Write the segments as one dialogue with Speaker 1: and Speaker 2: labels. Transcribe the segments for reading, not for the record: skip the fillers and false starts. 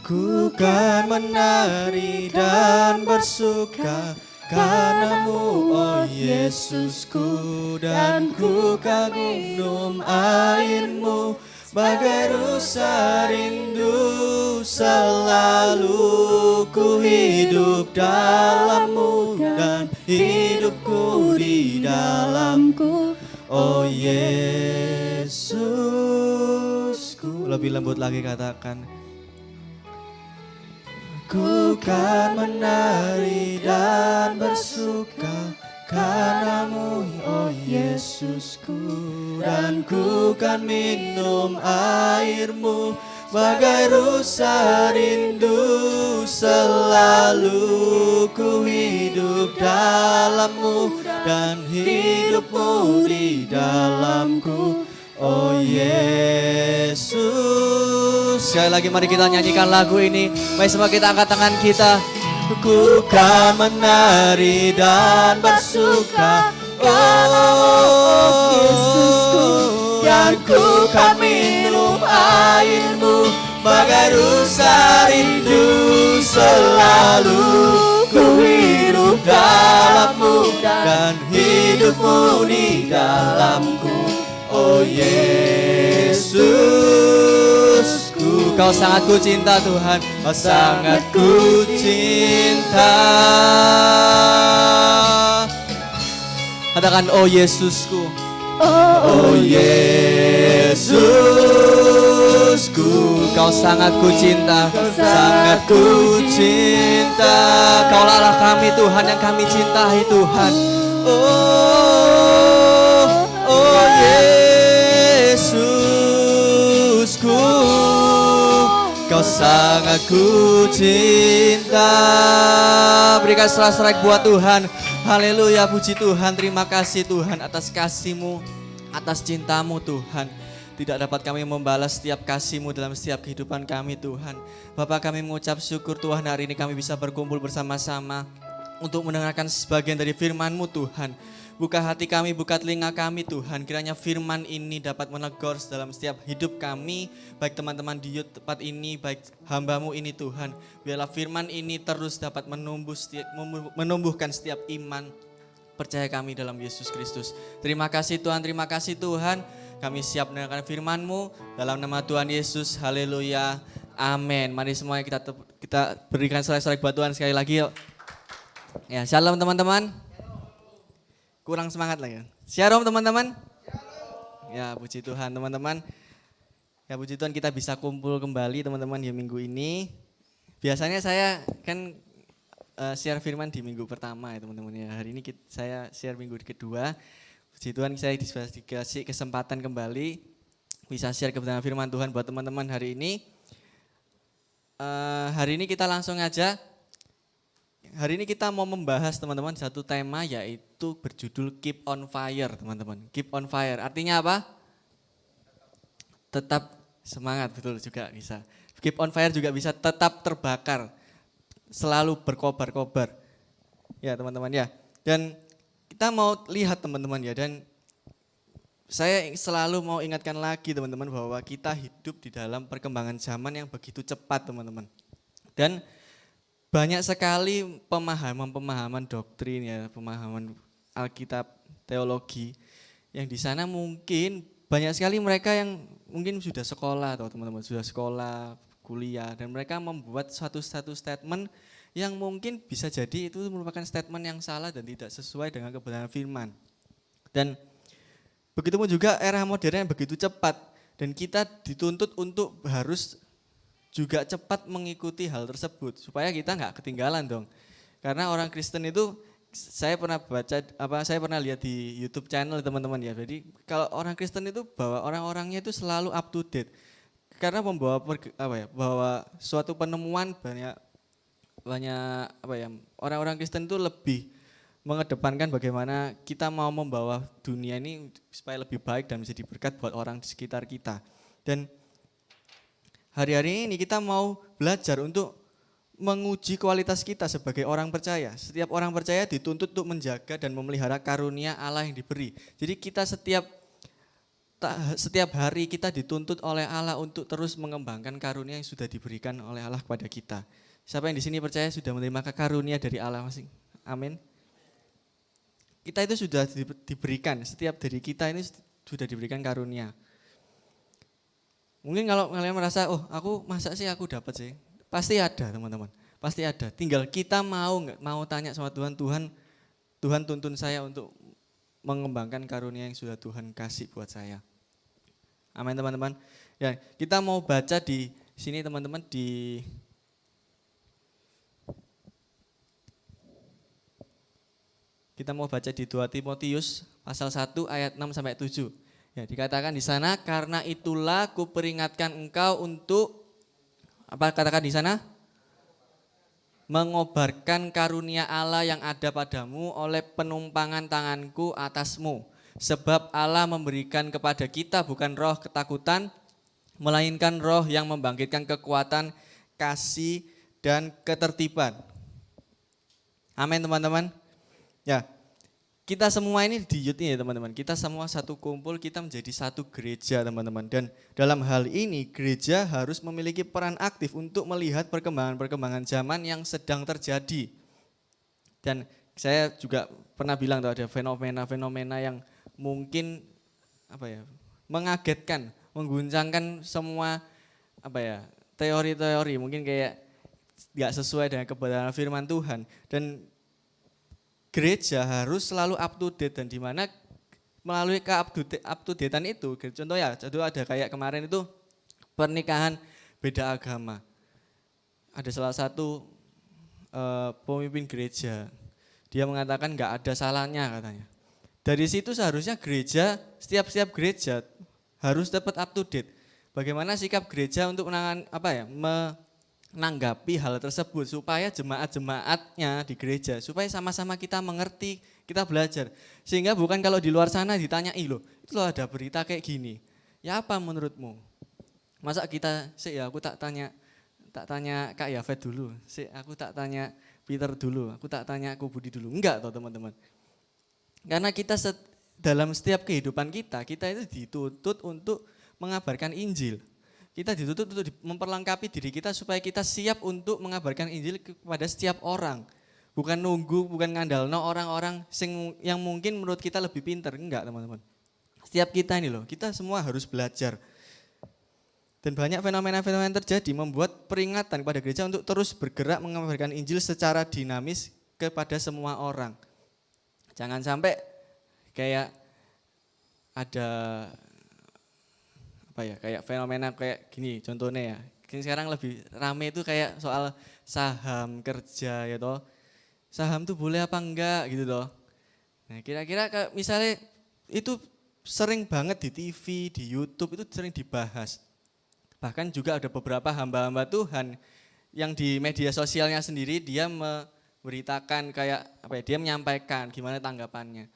Speaker 1: Ku kan menari dan bersuka karenamu, oh Yesusku. Dan ku kan minum airmu bagai rusa rindu. Selalu ku hidup dalammu dan hidupku di dalamku, oh Yesusku. Lebih lembut lagi katakan. Ku kan menari dan bersuka karenamu, oh Yesusku. Dan ku kan minum airmu bagai rusa rindu. Selalu ku hidup dalammu dan hidupmu di dalamku, oh Yesus. Sekali lagi mari kita nyanyikan lagu ini. Mari semua kita angkat tangan kita. Ku kan menari dan bersuka, oh Yesusku. Dan ku kan minum airmu bagai rusa rindu. Selalu ku hidup dalammu dan hidupmu di dalamku, oh Yesus. Kau sangat ku cinta Tuhan, kau sangat ku cinta. Katakan, oh Yesusku, oh Yesusku. Kau sangat ku cinta, sangat ku cinta. Kaulah Allah kami Tuhan yang kami cintai Tuhan. Oh Yesusku. Kau sangat ku cinta. Berikan sorak-sorai buat Tuhan. Haleluya, puji Tuhan. Terima kasih Tuhan atas kasih-Mu, atas cinta-Mu Tuhan. Tidak dapat kami membalas setiap kasih-Mu dalam setiap kehidupan kami Tuhan. Bapak, kami mengucap syukur Tuhan, hari ini kami bisa berkumpul bersama-sama untuk mendengarkan sebagian dari firman-Mu Tuhan. Buka hati kami, buka telinga kami Tuhan. Kiranya firman ini dapat menegur dalam setiap hidup kami. Baik teman-teman di tempat ini, baik hamba-Mu ini Tuhan. Biarlah firman ini terus dapat menumbuhkan setiap iman percaya kami dalam Yesus Kristus. Terima kasih Tuhan, terima kasih Tuhan. Kami siap mendengarkan firman-Mu dalam nama Tuhan Yesus. Haleluya, amin. Mari semuanya kita berikan sorak-sorai buat Tuhan sekali lagi yuk. Ya, shalom teman-teman. Kurang semangat lagi. Shalom teman-teman. Ya, puji Tuhan teman-teman. Ya, puji Tuhan kita bisa kumpul kembali teman-teman di minggu ini. Biasanya saya kan share firman di minggu pertama ya teman-teman ya. Hari ini saya share minggu kedua. Puji Tuhan saya dikasih kesempatan kembali bisa share kebenaran firman Tuhan buat teman-teman hari ini. Hari ini kita langsung aja. Hari ini kita mau membahas teman-teman satu tema yaitu berjudul Keep on Fire teman-teman. Keep on Fire artinya apa? Tetap semangat, betul juga bisa. Keep on Fire juga bisa tetap terbakar, selalu berkobar-kobar. Ya teman-teman ya. Dan kita mau lihat teman-teman ya, dan saya selalu mau ingatkan lagi teman-teman bahwa kita hidup di dalam perkembangan zaman yang begitu cepat teman-teman. Dan banyak sekali pemahaman doktrin ya, pemahaman Alkitab, teologi yang di sana mungkin banyak sekali mereka yang mungkin sudah sekolah atau teman-teman sudah sekolah, kuliah, dan mereka membuat suatu statement yang mungkin bisa jadi itu merupakan statement yang salah dan tidak sesuai dengan kebenaran firman. Dan begitu pun juga era modern yang begitu cepat dan kita dituntut untuk harus juga cepat mengikuti hal tersebut supaya kita nggak ketinggalan dong. Karena orang Kristen itu saya pernah saya pernah lihat di YouTube channel teman-teman ya. Jadi kalau orang Kristen itu bahwa orang-orangnya itu selalu up to date. Karena bahwa suatu penemuan banyak orang-orang Kristen itu lebih mengedepankan bagaimana kita mau membawa dunia ini supaya lebih baik dan menjadi berkat buat orang di sekitar kita. Dan hari-hari ini kita mau belajar untuk menguji kualitas kita sebagai orang percaya. Setiap orang percaya dituntut untuk menjaga dan memelihara karunia Allah yang diberi. Jadi kita setiap setiap hari kita dituntut oleh Allah untuk terus mengembangkan karunia yang sudah diberikan oleh Allah kepada kita. Siapa yang di sini percaya sudah menerima karunia dari Allah masing? Amin. Kita itu sudah diberikan, setiap dari kita ini sudah diberikan karunia. Mungkin kalau kalian merasa, oh aku masa sih aku dapat sih? Pasti ada teman-teman, pasti ada. Tinggal kita mau tanya sama Tuhan, Tuhan tuntun saya untuk mengembangkan karunia yang sudah Tuhan kasih buat saya. Amin teman-teman. Ya, kita mau baca di sini teman-teman kita mau baca di 2 Timotius pasal 1 ayat 6 sampai 7. Ya, dikatakan di sana, karena itulah kuperingatkan engkau untuk apa katakan di sana? Mengobarkan karunia Allah yang ada padamu oleh penumpangan tanganku atasmu. Sebab Allah memberikan kepada kita bukan roh ketakutan, melainkan roh yang membangkitkan kekuatan, kasih, dan ketertiban. Amin teman-teman. Ya, kita semua ini di youth ini ya teman-teman. Kita semua satu kumpul, kita menjadi satu gereja teman-teman. Dan dalam hal ini gereja harus memiliki peran aktif untuk melihat perkembangan-perkembangan zaman yang sedang terjadi. Dan saya juga pernah bilang tuh ada fenomena-fenomena yang mungkin mengagetkan, mengguncangkan semua teori-teori mungkin kayak nggak sesuai dengan kebenaran firman Tuhan. Dan gereja harus selalu up to date, dan di mana melalui up to date-an itu, contoh ada kayak kemarin itu pernikahan beda agama. Ada salah satu pemimpin gereja, dia mengatakan nggak ada salahnya katanya. Dari situ seharusnya gereja, setiap gereja harus dapat up to date. Bagaimana sikap gereja untuk menanggapi hal tersebut supaya jemaat-jemaatnya di gereja, supaya sama-sama kita mengerti, kita belajar. Sehingga bukan kalau di luar sana ditanyai loh, itu loh ada berita kayak gini. Ya apa menurutmu? Masa kita aku tak tanya Kak Yafet dulu, aku tak tanya Peter dulu, aku tak tanya Aku Budi dulu. Enggak toh teman-teman. Karena kita dalam setiap kehidupan kita itu dituntut untuk mengabarkan Injil. Kita dituntut untuk memperlengkapi diri kita supaya kita siap untuk mengabarkan Injil kepada setiap orang. Bukan ngandalno orang-orang yang mungkin menurut kita lebih pintar. Enggak teman-teman. Setiap kita ini loh, kita semua harus belajar. Dan banyak fenomena-fenomena yang terjadi membuat peringatan kepada gereja untuk terus bergerak mengabarkan Injil secara dinamis kepada semua orang. Jangan sampai kayak ada kayak fenomena kayak gini contohnya ya. Sekarang lebih rame itu kayak soal saham kerja ya toh. Saham tuh boleh apa enggak gitu toh. Nah, kira-kira misalnya itu sering banget di TV, di YouTube itu sering dibahas. Bahkan juga ada beberapa hamba-hamba Tuhan yang di media sosialnya sendiri dia memberitakan dia menyampaikan gimana tanggapannya.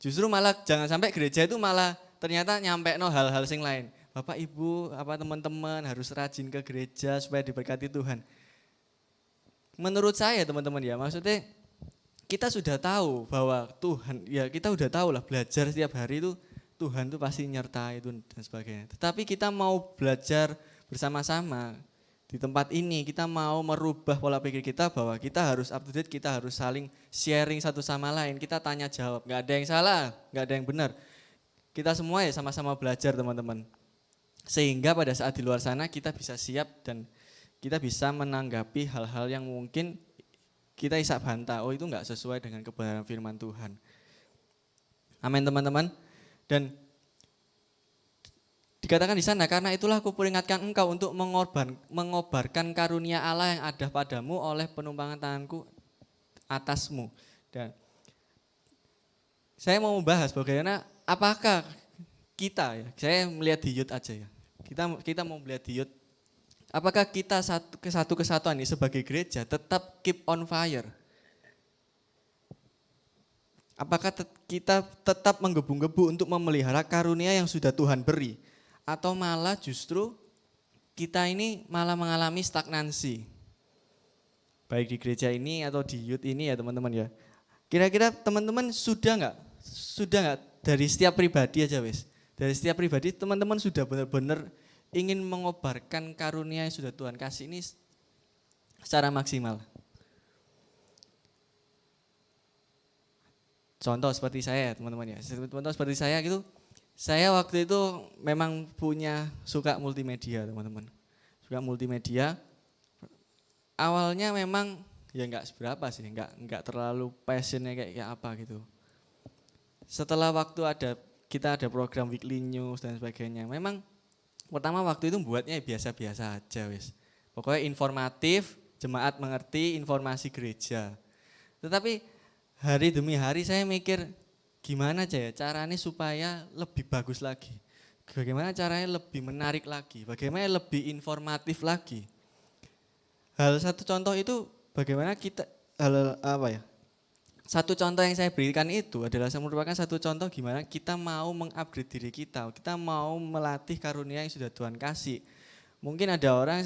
Speaker 1: Justru malah jangan sampai gereja itu malah ternyata nyampe hal-hal sing lain. Bapak Ibu, teman-teman harus rajin ke gereja supaya diberkati Tuhan. Menurut saya teman-teman ya, maksudnya kita sudah tahu bahwa Tuhan, ya kita udah tahu lah belajar setiap hari itu Tuhan itu pasti nyertai itu dan sebagainya. Tetapi kita mau belajar bersama-sama di tempat ini, kita mau merubah pola pikir kita bahwa kita harus up to date, kita harus saling sharing satu sama lain, kita tanya jawab, nggak ada yang salah, nggak ada yang benar. Kita semua ya sama-sama belajar teman-teman. Sehingga pada saat di luar sana kita bisa siap dan kita bisa menanggapi hal-hal yang mungkin kita isak bantah, oh itu enggak sesuai dengan kebenaran firman Tuhan. Amin teman-teman. Dan dikatakan di sana, karena itulah aku peringatkan engkau untuk mengobarkan karunia Allah yang ada padamu oleh penumpangan tanganku atasmu. Dan saya mau membahas bagaimana apakah kita ya, saya melihat di youth aja ya. Kita mau melihat di youth, apakah kita satu kesatuan ini sebagai gereja tetap keep on fire? Apakah kita tetap menggebu-gebu untuk memelihara karunia yang sudah Tuhan beri? Atau malah justru kita ini malah mengalami stagnansi? Baik di gereja ini atau di youth ini ya teman-teman ya. Kira-kira teman-teman sudah enggak dari setiap pribadi aja wes, Dari setiap pribadi, teman-teman sudah benar-benar ingin mengobarkan karunia yang sudah Tuhan kasih ini secara maksimal. Contoh seperti saya teman-teman ya, contoh seperti saya gitu, saya waktu itu memang suka multimedia teman-teman. Suka multimedia, awalnya memang ya nggak seberapa sih, nggak terlalu passionnya kayak apa gitu. Setelah kita ada program weekly news dan sebagainya, memang pertama waktu itu buatnya biasa-biasa aja wis. Pokoknya informatif, jemaat mengerti, informasi gereja. Tetapi hari demi hari saya mikir gimana aja ya caranya supaya lebih bagus lagi. Bagaimana caranya lebih menarik lagi, bagaimana lebih informatif lagi. Satu contoh itu bagaimana satu contoh yang saya berikan itu adalah merupakan satu contoh gimana kita mau mengupgrade diri kita mau melatih karunia yang sudah Tuhan kasih. Mungkin ada orang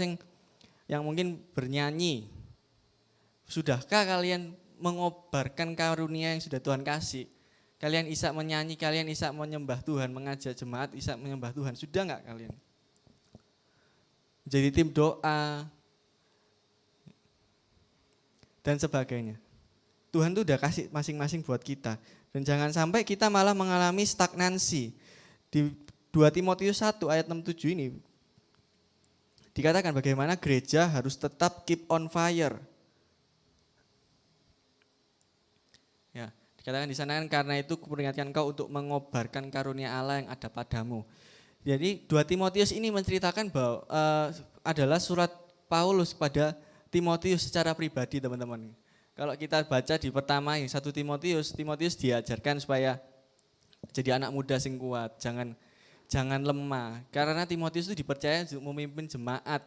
Speaker 1: yang mungkin bernyanyi. Sudahkah kalian mengobarkan karunia yang sudah Tuhan kasih? Kalian bisa menyanyi, kalian bisa menyembah Tuhan, mengajak jemaat bisa menyembah Tuhan. Sudah enggak kalian? Jadi tim doa dan sebagainya. Tuhan tuh udah kasih masing-masing buat kita. Dan jangan sampai kita malah mengalami stagnansi. Di 2 Timotius 1 ayat 6-7 ini dikatakan bagaimana gereja harus tetap keep on fire. Ya, dikatakan di sana kan karena itu kuperingatkan kau untuk mengobarkan karunia Allah yang ada padamu. Jadi 2 Timotius ini menceritakan bahwa adalah surat Paulus kepada Timotius secara pribadi teman-teman. Kalau kita baca di pertama yang 1 Timotius diajarkan supaya jadi anak muda sing kuat, jangan lemah. Karena Timotius itu dipercaya untuk memimpin jemaat.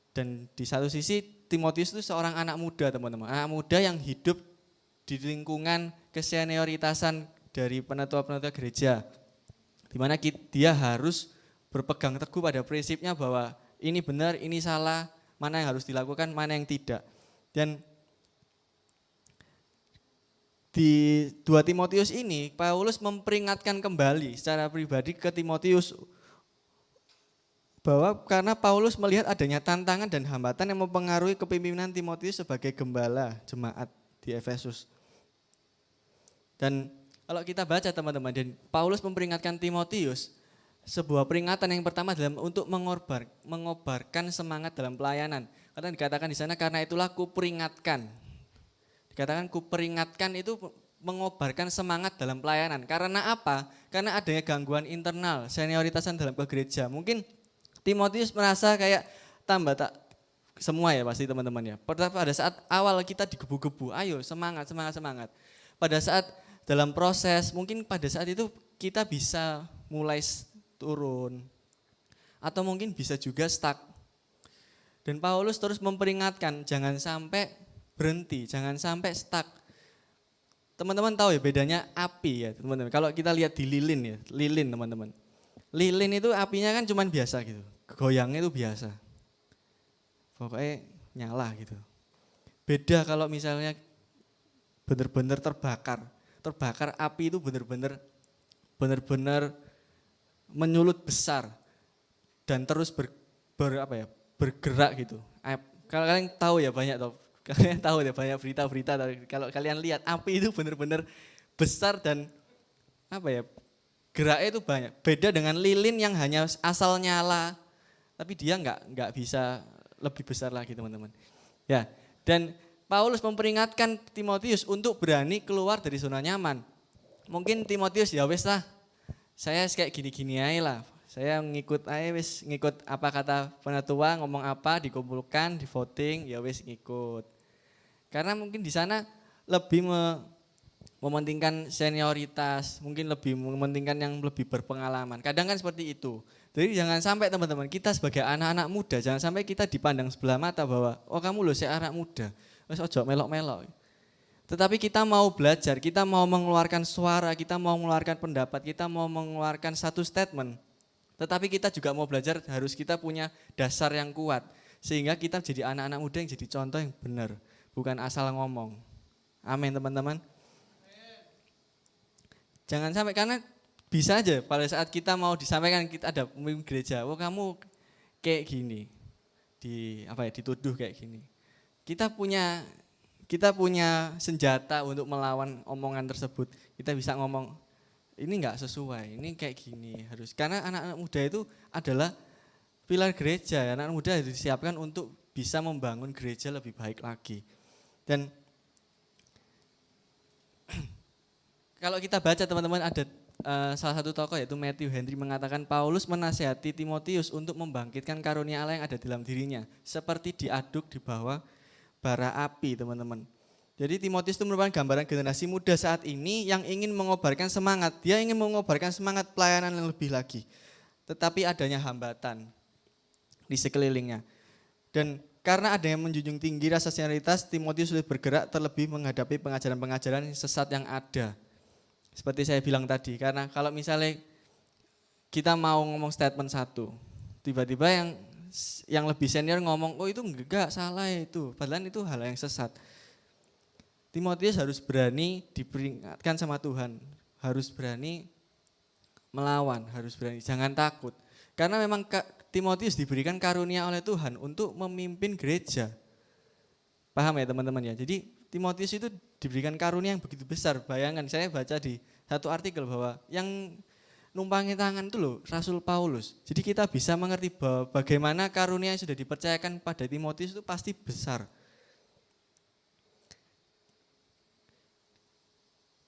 Speaker 1: Dan di satu sisi Timotius itu seorang anak muda teman-teman. Anak muda yang hidup di lingkungan kesenioritasan dari penatua-penatua gereja. Di mana dia harus berpegang teguh pada prinsipnya bahwa ini benar, ini salah, mana yang harus dilakukan, mana yang tidak. Dan di 2 Timotius ini, Paulus memperingatkan kembali secara pribadi ke Timotius bahwa karena Paulus melihat adanya tantangan dan hambatan yang mempengaruhi kepemimpinan Timotius sebagai gembala jemaat di Efesus. Dan kalau kita baca teman-teman, dan Paulus memperingatkan Timotius, sebuah peringatan yang pertama adalah untuk mengobarkan semangat dalam pelayanan. Karena dikatakan di sana karena itulah kuperingatkan. Dikatakan kuperingatkan itu mengobarkan semangat dalam pelayanan. Karena apa? Karena adanya gangguan internal, senioritasan dalam gereja. Mungkin Timotius merasa kayak tambah tak semua ya pasti teman-teman ya. Pada saat awal kita digebu-gebu, ayo semangat. Pada saat dalam proses, mungkin pada saat itu kita bisa mulai turun. Atau mungkin bisa juga stuck. Dan Paulus terus memperingatkan jangan sampai berhenti, jangan sampai stuck. Teman-teman tahu ya bedanya api ya teman-teman. Kalau kita lihat di lilin teman-teman. Lilin itu apinya kan cuman biasa gitu, goyangnya itu biasa. Pokoknya nyala gitu. Beda kalau misalnya benar-benar terbakar api itu benar-benar menyulut besar dan terus bergerak gitu. Kalau kalian tahu ya banyak tau. Kalian tahu ya banyak berita-berita kalau kalian lihat api itu benar-benar besar dan geraknya itu banyak. Beda dengan lilin yang hanya asal nyala, tapi dia nggak bisa lebih besar lagi teman-teman. Ya, dan Paulus memperingatkan Timotius untuk berani keluar dari zona nyaman. Mungkin Timotius ya wes lah, saya kayak gini-gini aja lah. Saya ngikut apa kata penatua ngomong apa dikumpulkan, di voting ya wes ngikut. Karena mungkin di sana lebih mementingkan senioritas, mungkin lebih mementingkan yang lebih berpengalaman. Kadang kan seperti itu. Jadi jangan sampai teman-teman kita sebagai anak-anak muda, jangan sampai kita dipandang sebelah mata bahwa oh kamu loh saya anak muda, wes ojo melok-melok. Tetapi kita mau belajar, kita mau mengeluarkan suara, kita mau mengeluarkan pendapat, kita mau mengeluarkan satu statement. Tetapi kita juga mau belajar harus kita punya dasar yang kuat. Sehingga kita jadi anak-anak muda yang jadi contoh yang benar. Bukan asal ngomong. Amin teman-teman. Jangan sampai karena Bisa aja pada saat kita mau disampaikan, kita ada pemimpin gereja, oh kamu kayak gini, dituduh kayak gini. Kita punya senjata untuk melawan omongan tersebut. Kita bisa ngomong, ini enggak sesuai, ini kayak gini harus. Karena anak-anak muda itu adalah pilar gereja, anak muda harus disiapkan untuk bisa membangun gereja lebih baik lagi. Dan kalau kita baca teman-teman, ada salah satu tokoh yaitu Matthew Henry mengatakan Paulus menasihati Timotius untuk membangkitkan karunia Allah yang ada dalam dirinya, seperti diaduk di bawah bara api, teman-teman. Jadi Timotius itu merupakan gambaran generasi muda saat ini yang ingin mengobarkan semangat. Dia ingin mengobarkan semangat pelayanan yang lebih lagi. Tetapi adanya hambatan di sekelilingnya. Dan karena ada yang menjunjung tinggi rasa senioritas, Timotius sudah bergerak terlebih menghadapi pengajaran-pengajaran sesat yang ada. Seperti saya bilang tadi, karena kalau misalnya kita mau ngomong statement satu, tiba-tiba yang lebih senior ngomong, oh itu enggak, salah itu, padahal itu hal yang sesat. Timotius harus berani diperingatkan sama Tuhan, harus berani melawan, harus berani, jangan takut. Karena memang Timotius diberikan karunia oleh Tuhan untuk memimpin gereja. Paham ya teman-teman ya? Jadi Timotius itu diberikan karunia yang begitu besar. Bayangkan, saya baca di satu artikel bahwa yang numpangi tangan itu loh Rasul Paulus. Jadi kita bisa mengerti bahwa bagaimana karunia yang sudah dipercayakan pada Timotius itu pasti besar.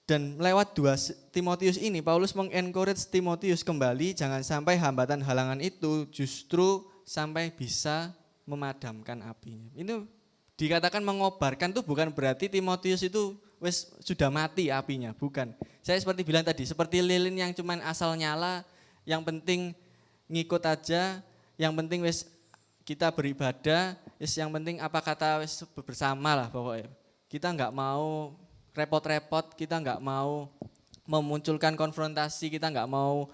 Speaker 1: Dan lewat 2 Timotius ini, Paulus mengencourage Timotius kembali, jangan sampai hambatan halangan itu justru sampai bisa memadamkan apinya. Ini dikatakan mengobarkan itu bukan berarti Timotius itu sudah mati apinya, bukan. Saya seperti bilang tadi, seperti lilin yang cuman asal nyala, yang penting ngikut aja, yang penting kita beribadah, yang penting apa kata bersama lah pokoknya. Kita enggak mau repot-repot, kita enggak mau memunculkan konfrontasi, kita enggak mau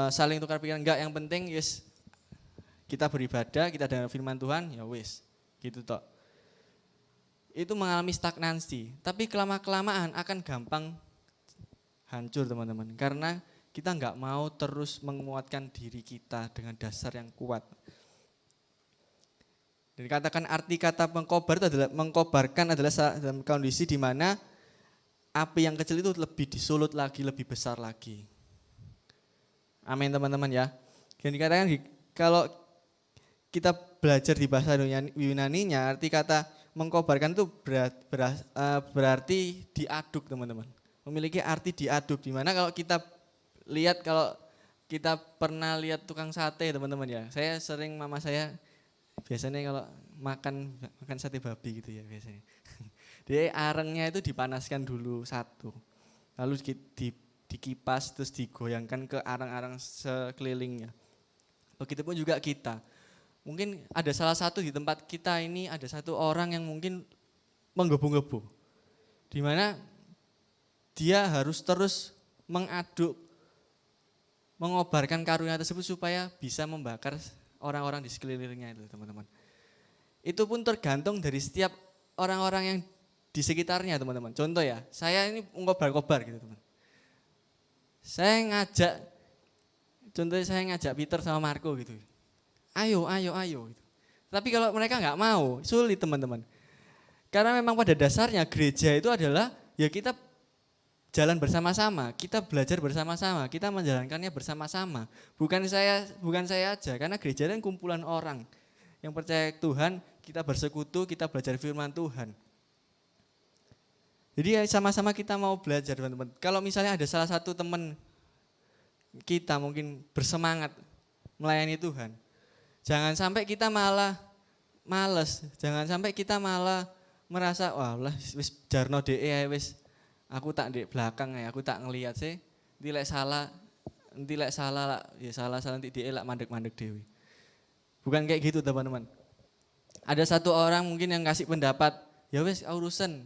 Speaker 1: saling tukar pikiran, enggak, yang penting kita beribadah, kita dengar firman Tuhan, ya gitu toh. Itu mengalami stagnansi, tapi kelamaan akan gampang hancur teman-teman, karena kita enggak mau terus menguatkan diri kita dengan dasar yang kuat. Dan katakan arti kata mengkobarkan adalah dalam kondisi di mana api yang kecil itu lebih disulut lagi, lebih besar lagi. Amin teman-teman ya. Dan dikatakan kalau kita belajar di bahasa Yunaninya, arti kata mengkobarkan itu berarti diaduk teman-teman. Memiliki arti diaduk, di mana kalau kita lihat, kalau kita pernah lihat tukang sate teman-teman ya. Saya sering, mama saya biasanya kalau makan sate babi gitu ya biasanya. Dia arengnya itu dipanaskan dulu satu, lalu dikipas terus digoyangkan ke arang-arang sekelilingnya. Begitupun juga kita. Mungkin ada salah satu di tempat kita ini, ada satu orang yang mungkin menggebu-gebu, di mana dia harus terus mengaduk, mengobarkan karunia tersebut supaya bisa membakar orang-orang di sekelilingnya itu teman-teman. Itu pun tergantung dari setiap orang-orang yang di sekitarnya teman-teman. Contoh ya, saya ini ngobar-ngobar gitu teman. Contohnya saya ngajak Peter sama Marco gitu. Ayo gitu. Tapi kalau mereka nggak mau, sulit teman-teman. Karena memang pada dasarnya gereja itu adalah ya kita jalan bersama-sama, kita belajar bersama-sama, kita menjalankannya bersama-sama. Bukan saya aja, karena gereja itu kumpulan orang yang percaya Tuhan, kita bersekutu, kita belajar firman Tuhan. Jadi ya sama-sama kita mau belajar teman-teman. Kalau misalnya ada salah satu teman kita mungkin bersemangat melayani Tuhan, jangan sampai kita malah males, jangan sampai kita malah merasa wah lah wis jarno DE wis aku tak di belakang ya, aku tak ngelihat sih, nanti lek salah lah, ya salah nanti DE lek mandek-mandek dewi. Bukan kayak gitu teman-teman. Ada satu orang mungkin yang kasih pendapat, ya wis urusan.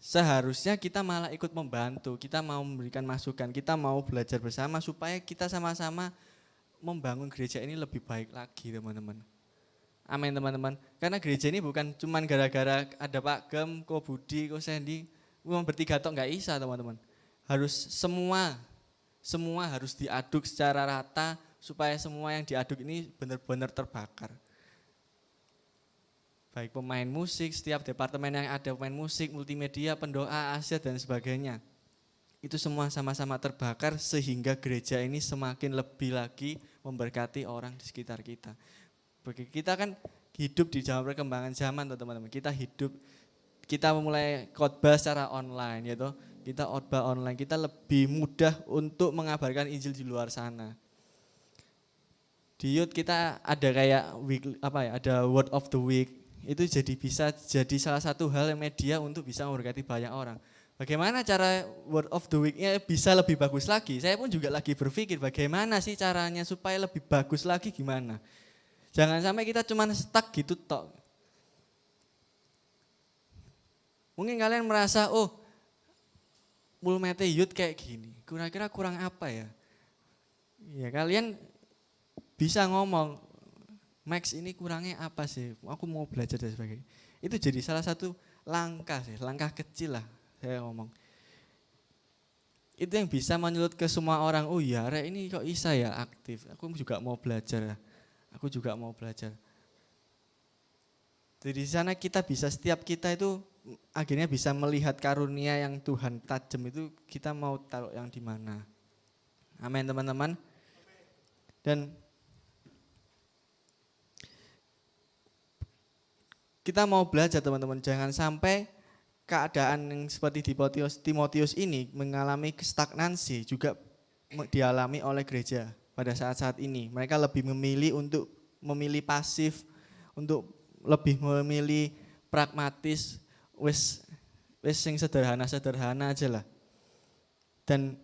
Speaker 1: Seharusnya kita malah ikut membantu, kita mau memberikan masukan, kita mau belajar bersama supaya kita sama-sama membangun gereja ini lebih baik lagi teman-teman. Amin teman-teman. Karena gereja ini bukan cuman gara-gara ada Pak Gem, Ko Budi, Ko Sandy, memang bertiga tok nggak bisa teman-teman. harus semua harus diaduk secara rata supaya semua yang diaduk ini benar-benar terbakar. Baik pemain musik, setiap departemen yang ada pemain musik, multimedia, pendoa, asyat dan sebagainya. Itu semua sama-sama terbakar sehingga gereja ini semakin lebih lagi memberkati orang di sekitar kita. Kita kan hidup di zaman perkembangan zaman teman-teman. Kita memulai khotbah secara online gitu. Kita khotbah online, kita lebih mudah untuk mengabarkan Injil di luar sana. Di youth kita ada kayak ada word of the week. Itu bisa jadi salah satu hal yang media untuk bisa memberkati banyak orang. Bagaimana cara word of the week-nya bisa lebih bagus lagi? Saya pun juga lagi berpikir bagaimana sih caranya supaya lebih bagus lagi gimana. Jangan sampai kita cuma stuck gitu tok. Mungkin kalian merasa, Mulmete Youth kayak gini, kira-kira kurang apa ya? Ya kalian bisa ngomong, Max ini kurangnya apa sih? Aku mau belajar dan sebagainya. Itu jadi salah satu langkah kecil lah saya ngomong. Itu yang bisa menyulut ke semua orang, oh iya Rek ini kok bisa ya aktif, aku juga mau belajar. Jadi di sana setiap kita itu akhirnya bisa melihat karunia yang Tuhan tajam itu kita mau taruh yang di mana. Amin teman-teman. Dan kita mau belajar teman-teman, jangan sampai keadaan yang seperti di Timotius ini mengalami stagnansi juga dialami oleh gereja pada saat-saat ini. Mereka lebih memilih pasif, untuk lebih memilih pragmatis, wes sing sederhana aja lah. Dan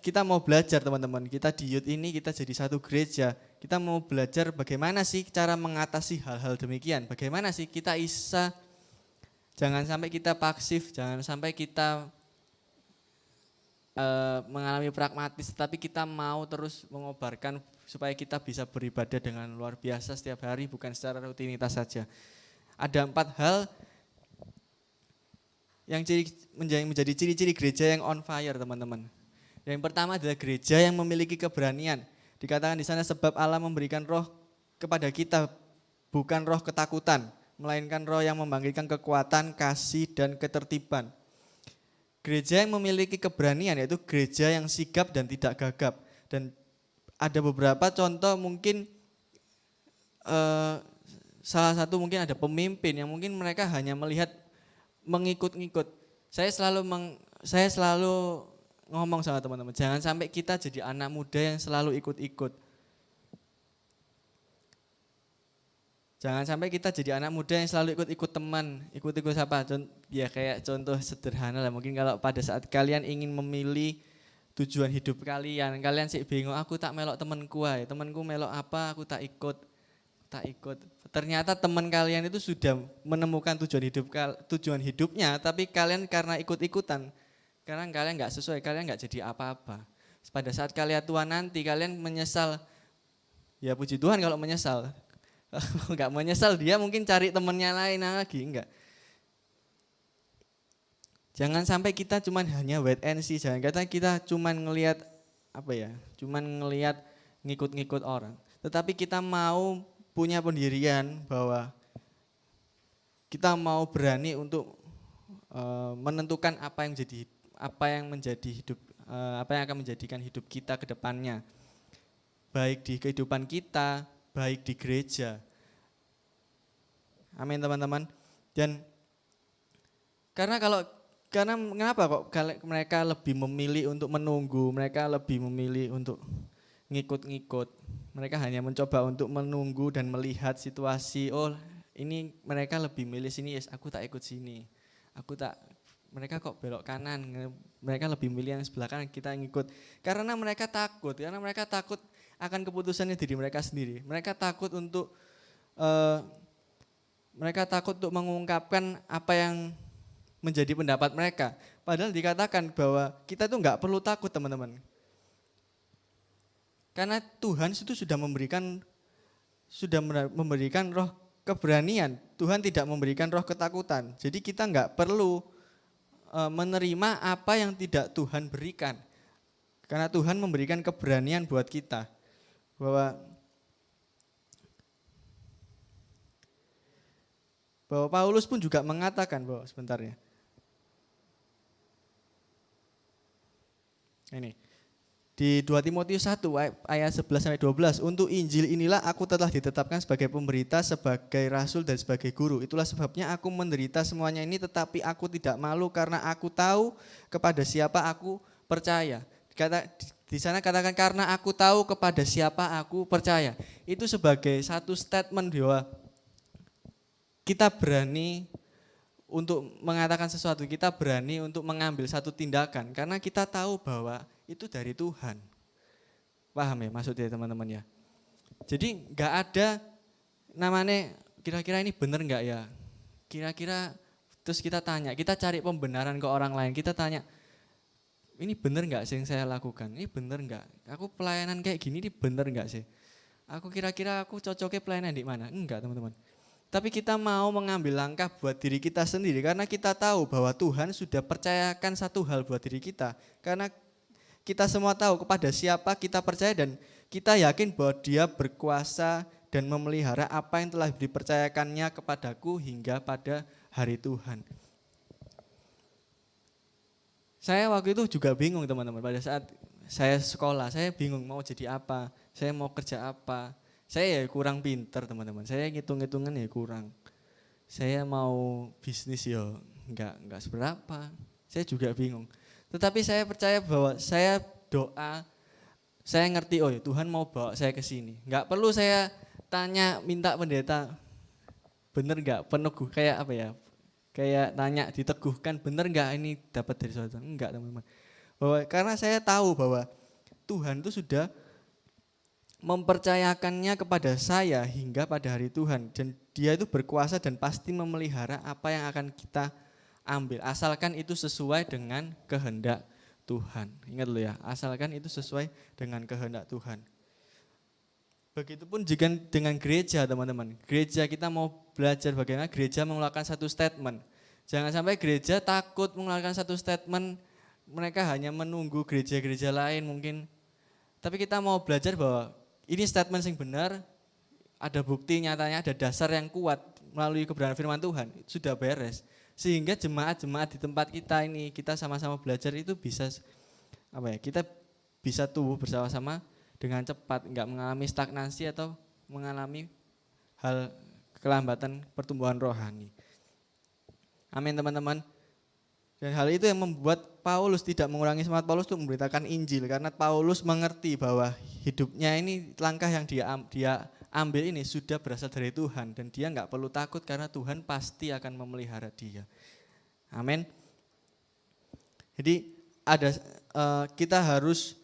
Speaker 1: kita mau belajar teman-teman, kita di youth ini kita jadi satu gereja, kita mau belajar bagaimana sih cara mengatasi hal-hal demikian, bagaimana sih kita jangan sampai kita pasif, jangan sampai kita mengalami pragmatis, tapi kita mau terus mengobarkan supaya kita bisa beribadah dengan luar biasa setiap hari, bukan secara rutinitas saja. Ada 4 hal yang menjadi ciri-ciri gereja yang on fire teman-teman. Yang pertama adalah gereja yang memiliki keberanian. Dikatakan di sana sebab Allah memberikan roh kepada kita, bukan roh ketakutan, melainkan roh yang membangkitkan kekuatan, kasih dan ketertiban. Gereja yang memiliki keberanian yaitu gereja yang sigap dan tidak gagap. Dan ada beberapa contoh mungkin salah satu mungkin ada pemimpin yang mungkin mereka hanya melihat mengikut-ngikut. Saya selalu ngomong sama teman-teman, jangan sampai kita jadi anak muda yang selalu ikut-ikut. Jangan sampai kita jadi anak muda yang selalu ikut-ikut teman, ikut-ikut siapa? Ya kayak contoh sederhana lah, mungkin kalau pada saat kalian ingin memilih tujuan hidup kalian sih bingung, aku tak melok temanku aja, temanku melok apa, aku tak ikut. Ternyata teman kalian itu sudah menemukan tujuan hidupnya, tapi kalian karena ikut-ikutan, karena kalian nggak sesuai, kalian nggak jadi apa-apa. Pada saat kalian tua nanti, kalian menyesal. Ya puji Tuhan kalau menyesal. Nggak menyesal, dia mungkin cari temennya lain lagi, enggak. Jangan sampai kita cuman hanya wait and see, jangan kata kita cuman ngelihat ngikut-ngikut orang. Tetapi kita mau punya pendirian bahwa kita mau berani untuk menentukan apa yang akan menjadikan hidup kita ke depannya. Baik di kehidupan kita, baik di gereja. Amin teman-teman. Dan karena kenapa kok mereka lebih memilih untuk menunggu, mereka lebih memilih untuk ngikut-ngikut. Mereka hanya mencoba untuk menunggu dan melihat situasi, ini mereka lebih milih sini, yes, aku tak ikut sini. Mereka kok belok kanan, mereka lebih milih yang sebelah kanan, kita ngikut. Karena mereka takut akan keputusannya diri mereka sendiri. Mereka takut untuk mengungkapkan apa yang menjadi pendapat mereka. Padahal dikatakan bahwa kita tuh nggak perlu takut teman-teman. Karena Tuhan itu sudah memberikan roh keberanian. Tuhan tidak memberikan roh ketakutan. Jadi kita nggak perlu menerima apa yang tidak Tuhan berikan. Karena Tuhan memberikan keberanian buat kita. Bahwa Paulus pun juga mengatakan bahwa sebentar ya. Ini di 2 Timotius 1 ayat 11-12, untuk Injil inilah aku telah ditetapkan sebagai pemberita, sebagai rasul dan sebagai guru. Itulah sebabnya aku menderita semuanya ini, tetapi aku tidak malu karena aku tahu kepada siapa aku percaya. Di sana katakan karena aku tahu kepada siapa aku percaya. Itu sebagai satu statement bahwa kita berani untuk mengatakan sesuatu, kita berani untuk mengambil satu tindakan karena kita tahu bahwa itu dari Tuhan. Paham ya maksudnya teman-teman ya? Jadi enggak ada namanya kira-kira ini benar enggak ya? Kira-kira terus kita tanya, kita cari pembenaran ke orang lain, kita tanya ini benar enggak sih yang saya lakukan? Ini benar enggak? Aku pelayanan kayak gini ini benar enggak sih? Aku kira-kira aku cocoknya pelayanan di mana? Enggak teman-teman. Tapi kita mau mengambil langkah buat diri kita sendiri karena kita tahu bahwa Tuhan sudah percayakan satu hal buat diri kita. Karena kita semua tahu kepada siapa kita percaya dan kita yakin bahwa Dia berkuasa dan memelihara apa yang telah dipercayakannya kepadaku hingga pada hari Tuhan. Saya waktu itu juga bingung teman-teman, pada saat saya sekolah, saya bingung mau jadi apa, saya mau kerja apa. Saya ya kurang pinter teman-teman, saya ngitung-ngitungan ya kurang. Saya mau bisnis ya enggak seberapa, saya juga bingung. Tetapi saya percaya bahwa saya doa, saya ngerti oh ya Tuhan mau bawa saya ke sini. Enggak perlu saya tanya minta pendeta, bener enggak peneguh kayak apa ya, kayak tanya diteguhkan bener enggak ini dapat dari Tuhan. Enggak teman-teman, karena saya tahu bahwa Tuhan itu sudah mempercayakannya kepada saya hingga pada hari Tuhan dan Dia itu berkuasa dan pasti memelihara apa yang akan kita ambil asalkan itu sesuai dengan kehendak Tuhan. Ingat loh ya, asalkan itu sesuai dengan kehendak Tuhan. Begitupun juga dengan gereja teman-teman. Gereja kita mau belajar bagaimana gereja mengeluarkan satu statement. Jangan sampai gereja takut mengeluarkan satu statement, mereka hanya menunggu gereja-gereja lain mungkin. Tapi kita mau belajar bahwa ini statement yang benar, ada bukti nyatanya, ada dasar yang kuat melalui kebenaran firman Tuhan, sudah beres. Sehingga jemaat-jemaat di tempat kita ini, kita sama-sama belajar itu bisa kita bisa tumbuh bersama-sama dengan cepat, enggak mengalami stagnasi atau mengalami hal kelambatan pertumbuhan rohani. Amin teman-teman. Dan hal itu yang membuat Paulus tidak mengurangi semangat Paulus untuk memberitakan Injil. Karena Paulus mengerti bahwa hidupnya ini, langkah yang dia ambil ini sudah berasal dari Tuhan. Dan dia enggak perlu takut karena Tuhan pasti akan memelihara dia. Amin. Jadi kita harus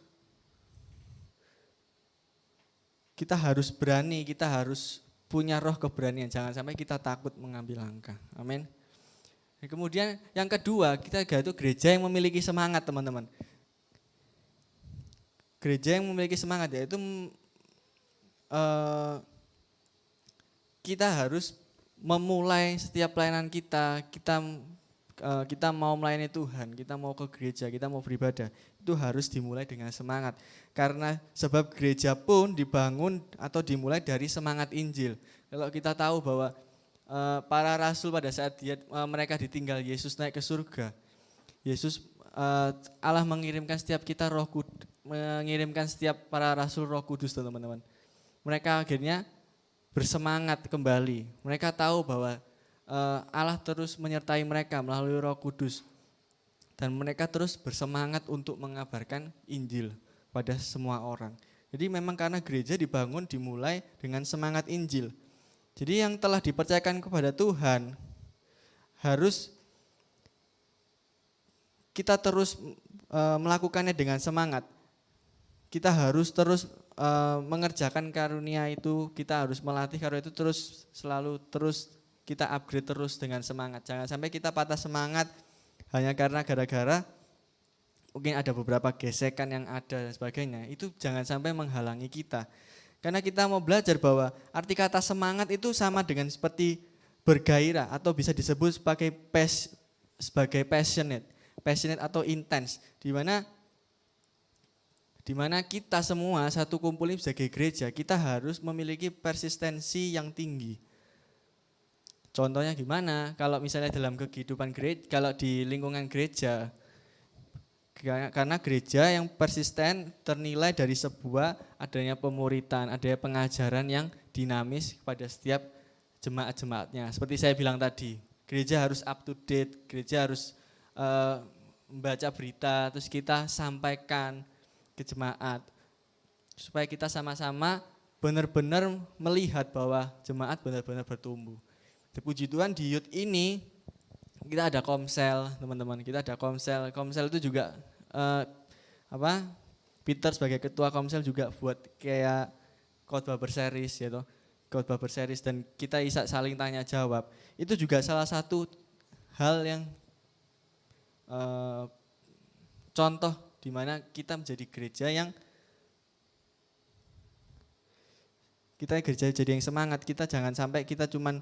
Speaker 1: berani, kita harus punya roh keberanian. Jangan sampai kita takut mengambil langkah. Amin. Kemudian yang kedua, kita itu gereja yang memiliki semangat teman-teman. Gereja yang memiliki semangat yaitu kita harus memulai setiap pelayanan kita mau melayani Tuhan, kita mau ke gereja, kita mau beribadah, itu harus dimulai dengan semangat. Karena sebab gereja pun dibangun atau dimulai dari semangat Injil. Kalau kita tahu bahwa para rasul pada saat mereka ditinggal Yesus naik ke surga, Allah mengirimkan setiap kita mengirimkan setiap para rasul Roh Kudus teman-teman. Mereka akhirnya bersemangat kembali. Mereka tahu bahwa Allah terus menyertai mereka melalui Roh Kudus. Dan mereka terus bersemangat untuk mengabarkan Injil pada semua orang. Jadi memang karena gereja dimulai dengan semangat Injil. Jadi yang telah dipercayakan kepada Tuhan harus kita terus melakukannya dengan semangat. Kita harus terus mengerjakan karunia itu, kita harus melatih karunia itu terus kita upgrade terus dengan semangat. Jangan sampai kita patah semangat hanya karena gara-gara mungkin ada beberapa gesekan yang ada dan sebagainya. Itu jangan sampai menghalangi kita. Karena kita mau belajar bahwa arti kata semangat itu sama dengan seperti bergairah atau bisa disebut sebagai passionate. passionate atau intens, di mana kita semua satu kumpul ini sebagai gereja, kita harus memiliki persistensi yang tinggi. Contohnya gimana? Kalau misalnya dalam kehidupan gereja, kalau di lingkungan gereja, karena gereja yang persisten ternilai dari sebuah adanya pemuritan, adanya pengajaran yang dinamis pada setiap jemaat-jemaatnya. Seperti saya bilang tadi, gereja harus up to date, gereja harus membaca berita, terus kita sampaikan ke jemaat, supaya kita sama-sama benar-benar melihat bahwa jemaat benar-benar bertumbuh. Puji Tuhan di youth ini kita ada komsel, teman-teman. Kita ada komsel. Komsel itu juga Peter sebagai ketua komsel juga buat kayak khotbah berseris ya toh. Khotbah berseris dan kita bisa saling tanya jawab. Itu juga salah satu hal yang contoh di mana kita menjadi gereja yang jadi yang semangat. Kita jangan sampai kita cuman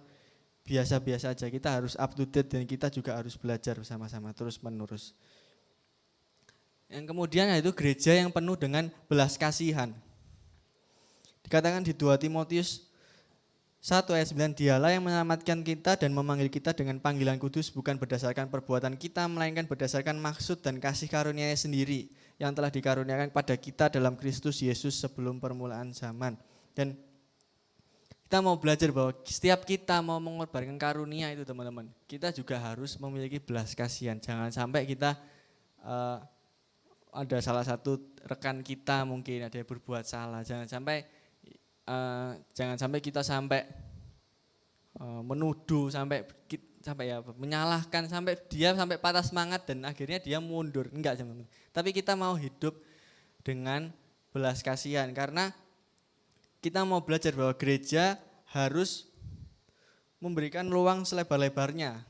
Speaker 1: biasa-biasa aja, kita harus up to date dan kita juga harus belajar bersama-sama terus menerus. Yang kemudian yaitu gereja yang penuh dengan belas kasihan. Dikatakan di 2 Timotius 1 ayat 9, dialah yang menyelamatkan kita dan memanggil kita dengan panggilan kudus bukan berdasarkan perbuatan kita, melainkan berdasarkan maksud dan kasih karunia-Nya sendiri yang telah dikaruniakan pada kita dalam Kristus Yesus sebelum permulaan zaman. Dan kita mau belajar bahwa setiap kita mau mengorbankan karunia itu teman-teman, kita juga harus memiliki belas kasihan. Jangan sampai kita ada salah satu rekan kita mungkin ada yang berbuat salah, jangan sampai kita menuduh, sampai menyalahkan, sampai dia patah semangat dan akhirnya dia mundur. Enggak, teman-teman. Tapi kita mau hidup dengan belas kasihan karena kita mau belajar bahwa gereja harus memberikan ruang selebar-lebarnya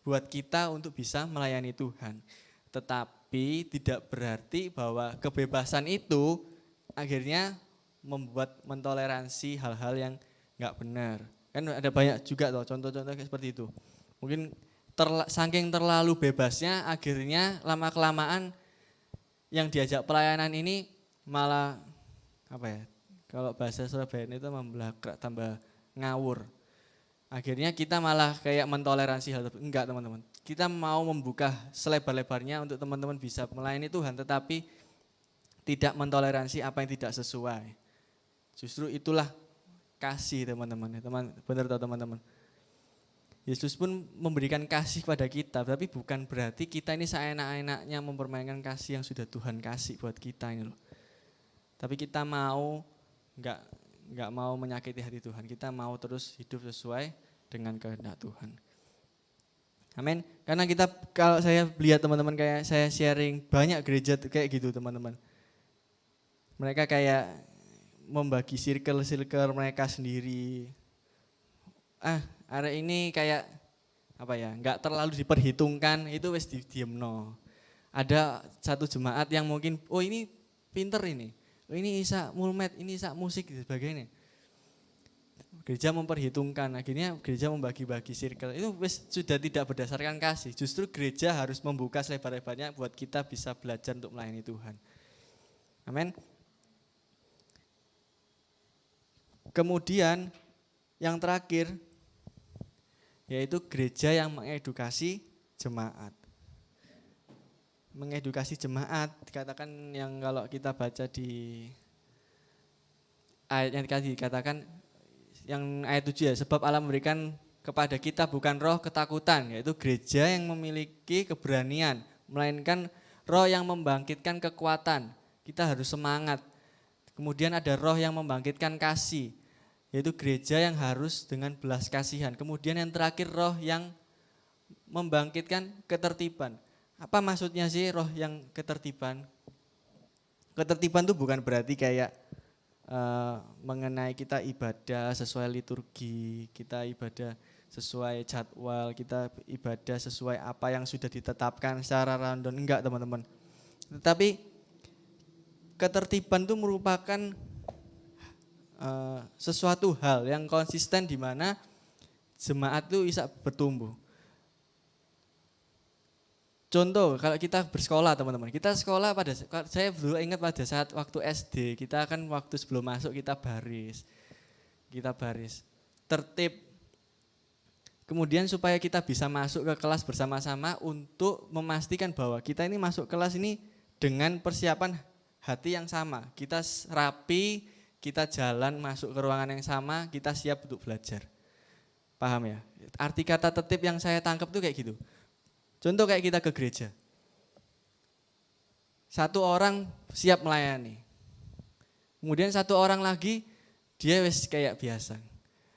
Speaker 1: buat kita untuk bisa melayani Tuhan. Tetapi tidak berarti bahwa kebebasan itu akhirnya membuat mentoleransi hal-hal yang enggak benar. Kan ada banyak juga loh contoh-contoh seperti itu. Mungkin saking terlalu bebasnya akhirnya lama-kelamaan yang diajak pelayanan ini malah kalau bahasa Surabaya itu membelakrak tambah ngawur. Akhirnya kita malah kayak mentoleransi hal tersebut. Enggak, teman-teman. Kita mau membuka selebar-lebarnya untuk teman-teman bisa melayani Tuhan, tetapi tidak mentoleransi apa yang tidak sesuai. Justru itulah kasih, teman-teman. Benar toh, teman-teman. Yesus pun memberikan kasih pada kita, tapi bukan berarti kita ini seenak-enaknya mempermainkan kasih yang sudah Tuhan kasih buat kita ini loh. Tapi kita enggak mau menyakiti hati Tuhan. Kita mau terus hidup sesuai dengan kehendak Tuhan. Amin. Karena kalau saya lihat teman-teman kayak saya sharing banyak gereja kayak gitu teman-teman. Mereka kayak membagi circle mereka sendiri. Hari ini kayak enggak terlalu diperhitungkan, itu wis diemno. Ada satu jemaat yang mungkin ini pinter ini. Ini Isa mulmet, ini Isa musik dan sebagainya. Gereja memperhitungkan, akhirnya gereja membagi-bagi circle. Itu sudah tidak berdasarkan kasih. Justru gereja harus membuka selebar-lebarnya buat kita bisa belajar untuk melayani Tuhan. Amin. Kemudian yang terakhir yaitu gereja yang mengedukasi jemaat. Mengedukasi jemaat dikatakan yang kalau kita baca di ayat yang dikatakan yang ayat 7 ya, sebab Allah memberikan kepada kita bukan roh ketakutan, yaitu gereja yang memiliki keberanian, melainkan roh yang membangkitkan kekuatan. Kita harus semangat. Kemudian ada roh yang membangkitkan kasih, yaitu gereja yang harus dengan belas kasihan. Kemudian yang terakhir roh yang membangkitkan ketertiban. Apa maksudnya sih roh yang ketertiban? Ketertiban itu bukan berarti kayak mengenai kita ibadah sesuai liturgi, kita ibadah sesuai jadwal, kita ibadah sesuai apa yang sudah ditetapkan secara random. Enggak, teman-teman. Tetapi ketertiban itu merupakan sesuatu hal yang konsisten di mana jemaat itu bisa bertumbuh. Contoh, kalau kita bersekolah teman-teman, kita sekolah saya dulu ingat pada saat waktu SD, kita kan waktu sebelum masuk kita baris, tertib. Kemudian supaya kita bisa masuk ke kelas bersama-sama untuk memastikan bahwa kita ini masuk kelas ini dengan persiapan hati yang sama. Kita rapi, kita jalan masuk ke ruangan yang sama, kita siap untuk belajar. Paham ya? Arti kata tertib yang saya tangkap tuh kayak gitu. Contoh kayak kita ke gereja. Satu orang siap melayani. Kemudian satu orang lagi dia wis kayak biasa.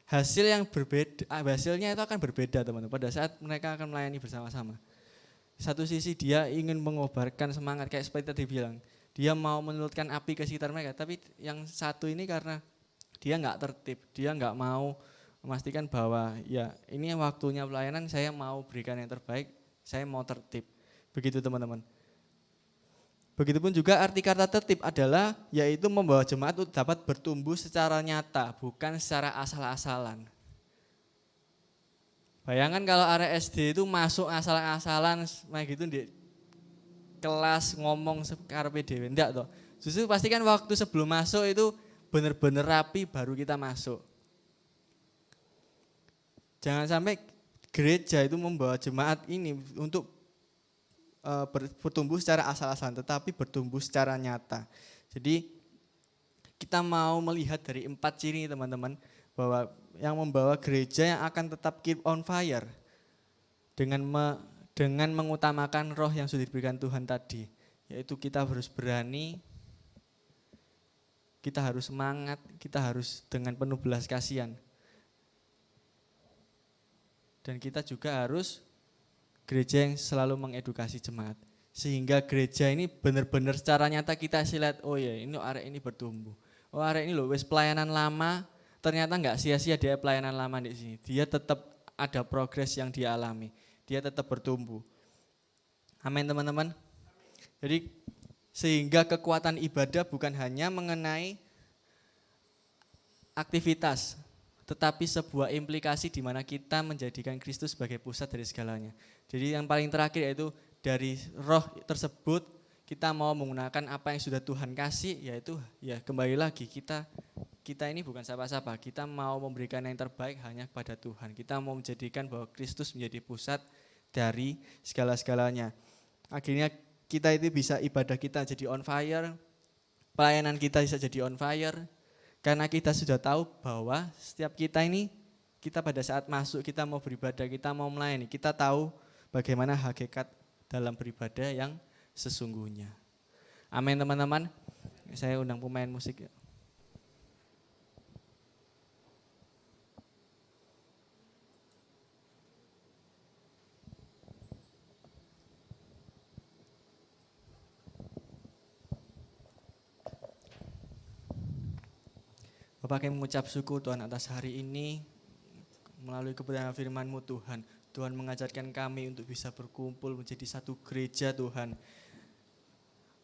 Speaker 1: Hasilnya itu akan berbeda teman-teman pada saat mereka akan melayani bersama-sama. Satu sisi dia ingin mengobarkan semangat kayak seperti tadi bilang. Dia mau menurutkan api ke sekitar mereka, tapi yang satu ini karena dia nggak tertib, dia nggak mau memastikan bahwa ya ini waktunya pelayanan, saya mau berikan yang terbaik, saya mau tertib. Begitu teman-teman. Begitupun juga arti kata tertib adalah yaitu membawa jemaat untuk dapat bertumbuh secara nyata, bukan secara asal-asalan. Bayangkan kalau area SD itu masuk asal-asalan, kayak gitu di kelas ngomong karepe dhewe, ndak toh. Justru pastikan waktu sebelum masuk itu benar-benar rapi baru kita masuk. Jangan sampai gereja itu membawa jemaat ini untuk bertumbuh secara asal-asalan, tetapi bertumbuh secara nyata. Jadi kita mau melihat dari 4 ciri teman-teman, bahwa yang membawa gereja yang akan tetap keep on fire dengan mengutamakan roh yang sudah diberikan Tuhan tadi, yaitu kita harus berani, kita harus semangat, kita harus dengan penuh belas kasihan. Dan kita juga harus gereja yang selalu mengedukasi jemaat. Sehingga gereja ini benar-benar secara nyata kita lihat, oh ya ini arek ini bertumbuh. Oh arek ini loh wis pelayanan lama, ternyata enggak sia-sia dia pelayanan lama di sini. Dia tetap ada progres yang dia alami. Dia tetap bertumbuh. Amin teman-teman. Jadi sehingga kekuatan ibadah bukan hanya mengenai aktivitas, tetapi sebuah implikasi di mana kita menjadikan Kristus sebagai pusat dari segalanya. Jadi yang paling terakhir yaitu dari roh tersebut kita mau menggunakan apa yang sudah Tuhan kasih, yaitu ya kembali lagi kita ini bukan siapa-siapa, kita mau memberikan yang terbaik hanya kepada Tuhan. Kita mau menjadikan bahwa Kristus menjadi pusat dari segala-segalanya. Akhirnya kita itu bisa ibadah kita jadi on fire, pelayanan kita bisa jadi on fire, karena kita sudah tahu bahwa setiap kita ini, kita pada saat masuk, kita mau beribadah, kita mau melayani, kita tahu bagaimana hakikat dalam beribadah yang sesungguhnya. Amin teman-teman. Saya undang pemain musik. Bapak kami mengucap syukur Tuhan atas hari ini, melalui kebenaran firman-Mu Tuhan. Tuhan mengajarkan kami untuk bisa berkumpul menjadi satu gereja Tuhan.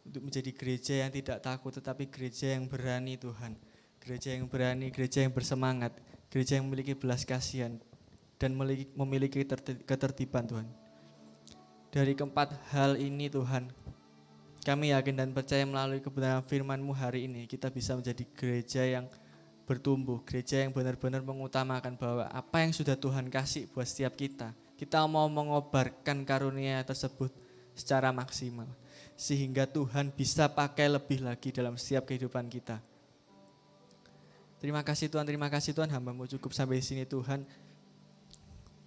Speaker 1: Untuk menjadi gereja yang tidak takut tetapi gereja yang berani Tuhan. Gereja yang berani, gereja yang bersemangat, gereja yang memiliki belas kasihan dan memiliki ketertiban Tuhan. Dari keempat hal ini Tuhan, kami yakin dan percaya melalui kebenaran firman-Mu hari ini kita bisa menjadi gereja yang bertumbuh, gereja yang benar-benar mengutamakan bahwa apa yang sudah Tuhan kasih buat setiap kita mau mengobarkan karunia tersebut secara maksimal, sehingga Tuhan bisa pakai lebih lagi dalam setiap kehidupan kita. Terima kasih Tuhan, hamba-Mu cukup sampai sini Tuhan.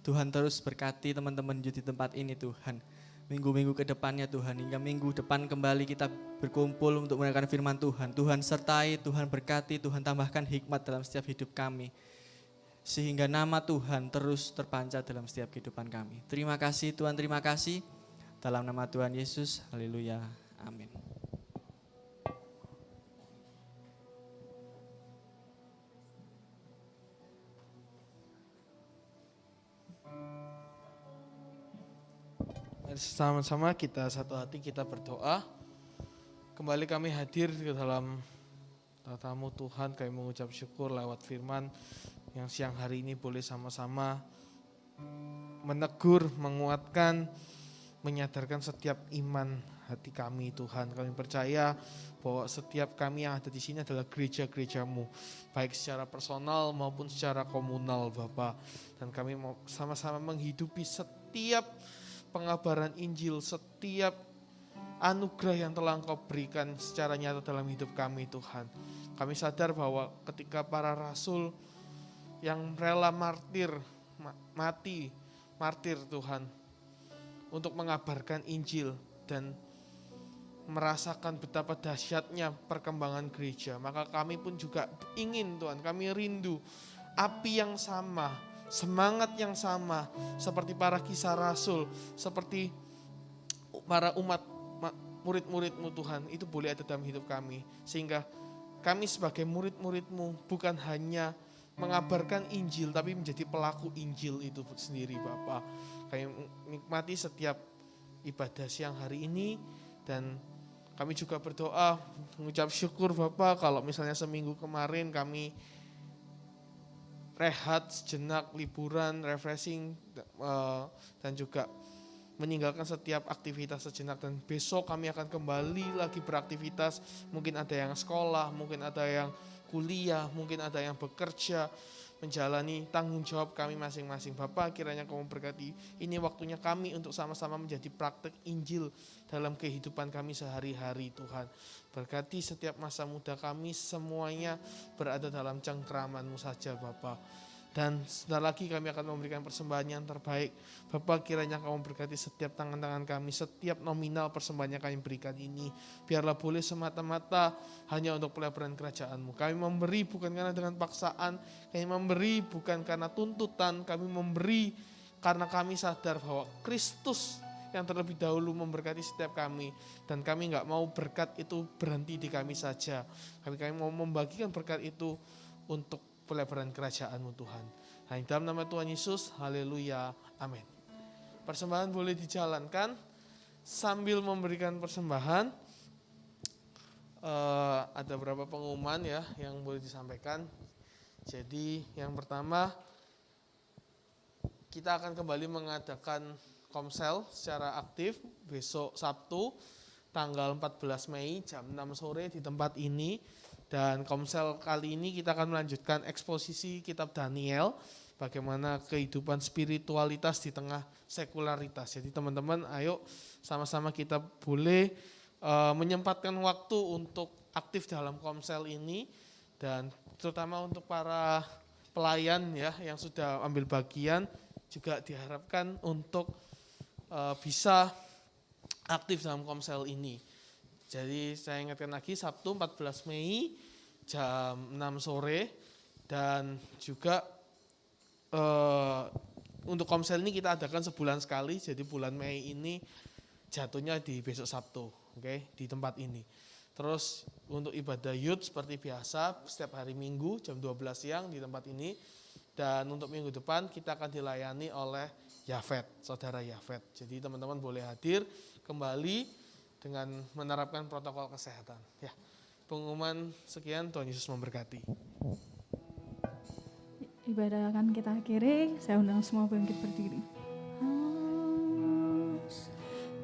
Speaker 1: Tuhan terus berkati teman-teman di tempat ini Tuhan. Minggu-minggu ke depannya Tuhan, hingga minggu depan kembali kita berkumpul untuk mendengarkan firman Tuhan. Tuhan sertai, Tuhan berkati, Tuhan tambahkan hikmat dalam setiap hidup kami. Sehingga nama Tuhan terus terpancar dalam setiap kehidupan kami. Terima kasih Tuhan, terima kasih. Dalam nama Tuhan Yesus, haleluya, amin.
Speaker 2: Sama-sama kita satu hati kita berdoa. Kembali kami hadir ke dalam tatamu Tuhan, kami mengucap syukur lewat firman yang siang hari ini boleh sama-sama menegur, menguatkan, menyadarkan setiap iman hati kami Tuhan. Kami percaya bahwa setiap kami yang ada di sini adalah gereja-gereja-Mu, baik secara personal maupun secara komunal Bapa. Dan kami mau sama-sama menghidupi setiap pengabaran Injil, setiap anugerah yang telah Engkau berikan secara nyata dalam hidup kami Tuhan. Kami sadar bahwa ketika para rasul yang rela mati martir Tuhan untuk mengabarkan Injil dan merasakan betapa dahsyatnya perkembangan gereja, maka kami pun juga ingin Tuhan, kami rindu api yang sama, semangat yang sama seperti para kisah rasul, seperti para umat murid-murid-Mu Tuhan, itu boleh ada dalam hidup kami, sehingga kami sebagai murid-murid-Mu bukan hanya mengabarkan Injil, tapi menjadi pelaku Injil itu sendiri Bapa. Kami nikmati setiap ibadah siang hari ini, dan kami juga berdoa mengucap syukur Bapa kalau misalnya seminggu kemarin kami rehat sejenak, liburan, refreshing, dan juga meninggalkan setiap aktivitas sejenak, dan besok kami akan kembali lagi beraktivitas. Mungkin ada yang sekolah, mungkin ada yang kuliah, mungkin ada yang bekerja, menjalani tanggung jawab kami masing-masing. Bapa, kiranya Kamu berkati ini waktunya kami untuk sama-sama menjadi praktek Injil dalam kehidupan kami sehari-hari Tuhan. Berkati setiap masa muda kami, semuanya berada dalam cengkraman-Mu saja Bapa. Dan sebentar lagi kami akan memberikan persembahan yang terbaik. Bapa, kiranya Kamu berkati setiap tangan-tangan kami, setiap nominal persembahan yang kami berikan ini. Biarlah boleh semata-mata hanya untuk pelaburan kerajaan-Mu. Kami memberi bukan karena dengan paksaan, kami memberi bukan karena tuntutan, kami memberi karena kami sadar bahwa Kristus yang terlebih dahulu memberkati setiap kami. Dan kami gak mau berkat itu berhenti di kami saja. Kami mau membagikan berkat itu untuk pelebaran kerajaan-Mu Tuhan. Hanya dalam nama Tuhan Yesus, haleluya, amin. Persembahan boleh dijalankan sambil memberikan persembahan. Ada beberapa pengumuman ya yang boleh disampaikan. Jadi yang pertama, kita akan kembali mengadakan komsel secara aktif besok Sabtu tanggal 14 Mei jam 6 sore di tempat ini. Dan komsel kali ini kita akan melanjutkan eksposisi kitab Daniel, bagaimana kehidupan spiritualitas di tengah sekularitas. Jadi teman-teman ayo sama-sama kita boleh menyempatkan waktu untuk aktif dalam komsel ini, dan terutama untuk para pelayan ya yang sudah ambil bagian juga diharapkan untuk bisa aktif dalam komsel ini. Jadi saya ingatkan lagi Sabtu 14 Mei jam 6 sore, dan juga untuk komsel ini kita adakan sebulan sekali, jadi bulan Mei ini jatuhnya di besok Sabtu, di tempat ini. Terus untuk ibadah youth seperti biasa setiap hari Minggu jam 12 siang di tempat ini, dan untuk minggu depan kita akan dilayani oleh Yafet, saudara Yafet. Jadi teman-teman boleh hadir kembali dengan menerapkan protokol kesehatan. Ya, pengumuman sekian, Tuhan Yesus memberkati.
Speaker 3: Ibadah akan kita akhiri, saya undang semua bangkit berdiri.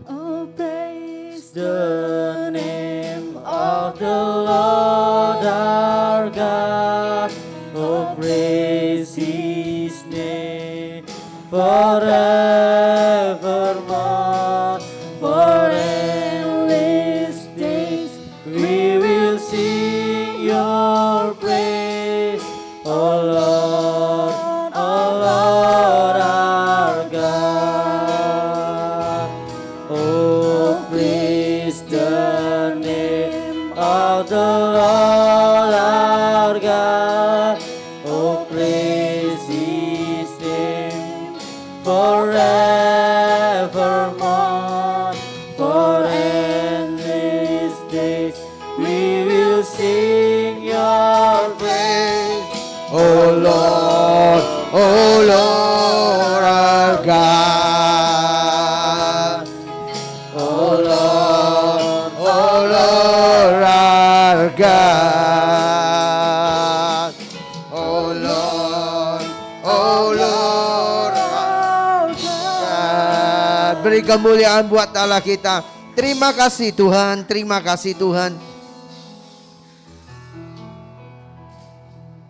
Speaker 3: Oh, praise the name of the Lord our God. Oh, praise His name forevermore. For endless days we will sing your praise, oh Lord our God. Oh, praise the name of the Lord our God. Oh, praise His name forevermore. For endless days we will sing your praise,
Speaker 1: Oh Lord our God. Oh Lord our God. Oh Lord our God.
Speaker 4: Beri kemuliaan buat Allah kita. Terima kasih Tuhan, terima kasih Tuhan.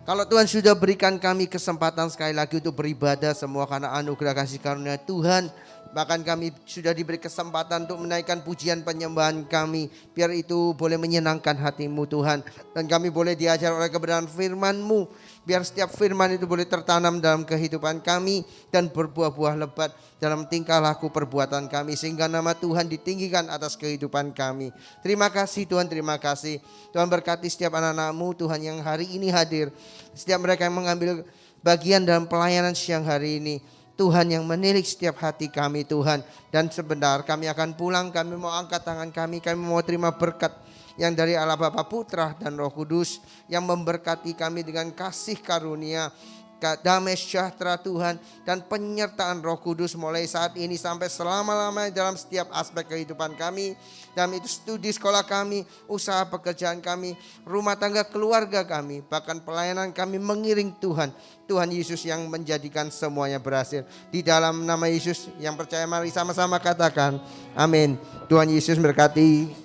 Speaker 4: Kalau Tuhan sudah berikan kami kesempatan sekali lagi untuk beribadah semua karena anugerah kasih karunia Tuhan. Bahkan kami sudah diberi kesempatan untuk menaikkan pujian penyembahan kami. Biar itu boleh menyenangkan hatimu Tuhan. Dan kami boleh diajar oleh kebenaran firman-Mu. Biar setiap firman itu boleh tertanam dalam kehidupan kami. Dan berbuah-buah lebat dalam tingkah laku perbuatan kami. Sehingga nama Tuhan ditinggikan atas kehidupan kami. Terima kasih Tuhan, terima kasih. Tuhan berkati setiap anak-anak-Mu Tuhan yang hari ini hadir. Setiap mereka yang mengambil bagian dalam pelayanan siang hari ini. Tuhan yang menilik setiap hati kami Tuhan. Dan sebentar kami akan pulang, kami mau angkat tangan kami mau terima berkat yang dari Allah Bapa, Putra dan Roh Kudus. Yang memberkati kami dengan kasih karunia, damai sejahtera Tuhan. Dan penyertaan Roh Kudus mulai saat ini sampai selama-lamanya dalam setiap aspek kehidupan kami. Dalam itu studi sekolah kami, usaha pekerjaan kami, rumah tangga keluarga kami. Bahkan pelayanan kami mengiring Tuhan. Tuhan Yesus yang menjadikan semuanya berhasil. Di dalam nama Yesus yang percaya, mari sama-sama katakan amin. Tuhan Yesus berkati.